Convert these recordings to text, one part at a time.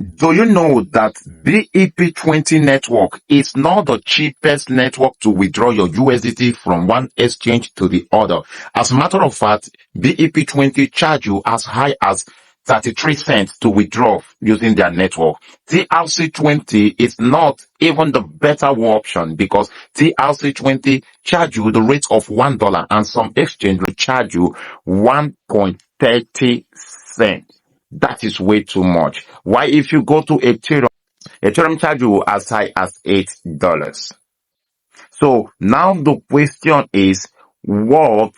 Do you know that BEP20 network is not the cheapest network to withdraw your USDT from one exchange to the other? As a matter of fact, BEP20 charge you as high as 33 cents to withdraw using their network. TRC20 is not even the better option because TRC20 charge you the rate of $1 and some exchange will charge you 1.30 cents. That is way too much. Why if you go to Ethereum charge you as high as $8. So now the question is, what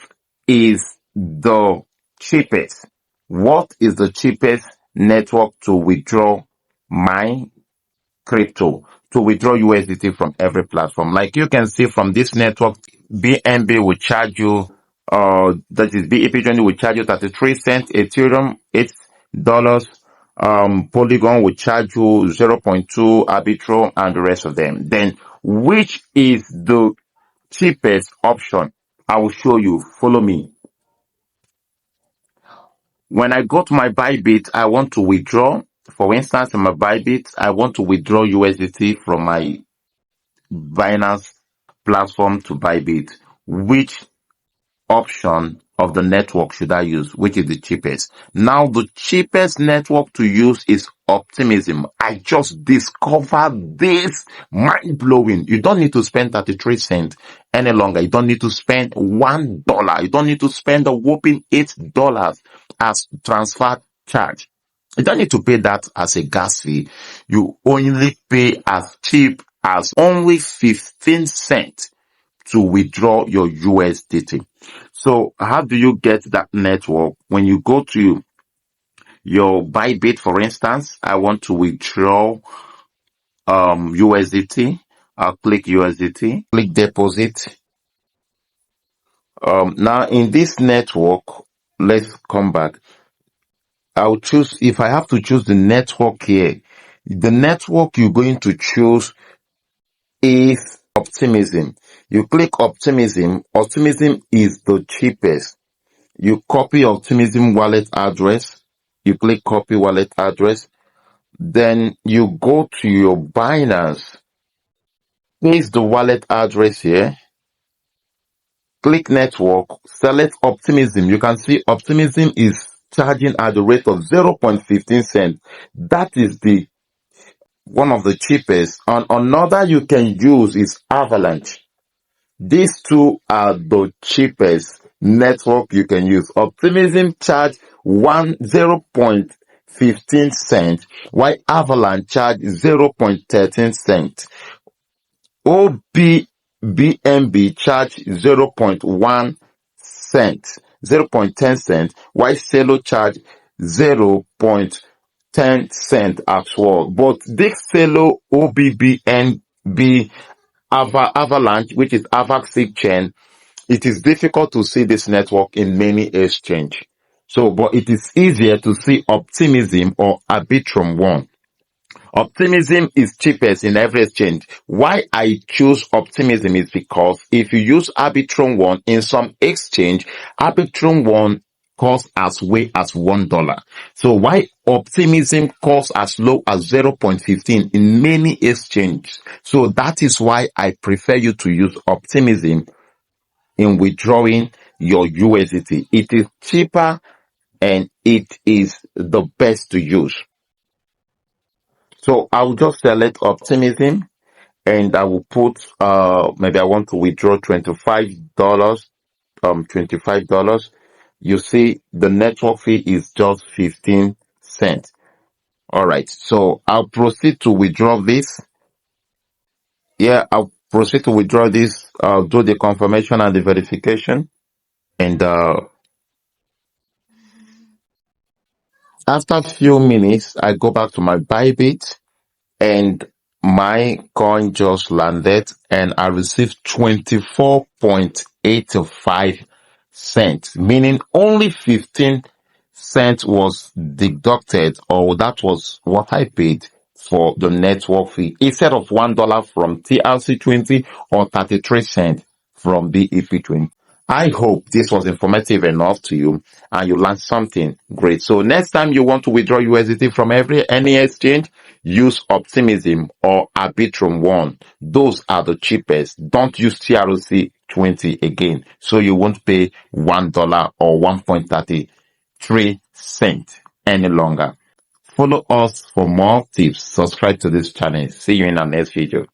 is the cheapest? What is the cheapest network to withdraw my crypto, to withdraw USDT from every platform? Like you can see from this network, BNB will charge you, that is BEP20 will charge you 33 cents, Ethereum $8, Polygon will charge you 0.2, Arbitrum, and the rest of them. Then, which is the cheapest option? I will show you. Follow me. When I go to my Bybit, I want to withdraw. For instance, in my Bybit, I want to withdraw USDT from my Binance platform to Bybit. Which option of the network should I use? Which is the cheapest? Now, the cheapest network to use is Optimism. I just discovered this, mind blowing. You don't need to spend 33 cents any longer. You don't need to spend $1. You don't need to spend a whopping $8 as transfer charge. You don't need to pay that as a gas fee. You only pay as cheap as only 15 cents to withdraw your USDT. So how do you get that network? When you go to your Bybit, for instance, I want to withdraw USDT. I'll click USDT, click deposit. Now in this network, let's come back. I'll choose, if I have to choose the network here, the network you're going to choose is Optimism. You click Optimism. Optimism is the cheapest. You copy Optimism wallet address. You click copy wallet address. Then you go to your Binance. Paste the wallet address here. Click network. Select Optimism. You can see Optimism is charging at the rate of 0.15 cents. That is the one of the cheapest. And another you can use is Avalanche. These two are the cheapest network you can use. Optimism charge 0.15 cents, while Avalanche charge 0.13 cents. OBBNB charge 0.1 cent, 0.10 cents, while Celo charge 0.10 cent as well. But this Celo, OBBNB, Avalanche, which is Avax chain, it is difficult to see this network in many exchange. So, but it is easier to see Optimism or Arbitrum One. Optimism is cheapest in every exchange. Why I choose Optimism is because if you use Arbitrum One in some exchange, Arbitrum One costs as way as $1. So why Optimism costs as low as 0.15 in many exchanges. So that is why I prefer you to use Optimism in withdrawing your USDT. It is cheaper and it is the best to use. So I'll just select Optimism and I will put, maybe I want to withdraw $25, $25. You see the network fee is just 15 cents. All right. So I'll proceed to withdraw this. Yeah, I'll proceed to withdraw this. I'll do the confirmation and the verification. And, after a few minutes, I go back to my Bybit and my coin just landed and I received 24.85 cents, meaning only 15 cents was deducted, or that was what I paid for the network fee instead of $1 from TRC20 or 33 cents from BEP20. I hope this was informative enough to you and you learned something great. So next time you want to withdraw USDT from any exchange, use Optimism or Arbitrum One. Those are the cheapest. Don't use TRC20 again. So you won't pay $1 or 1.33 cents any longer. Follow us for more tips. Subscribe to this channel. See you in our next video.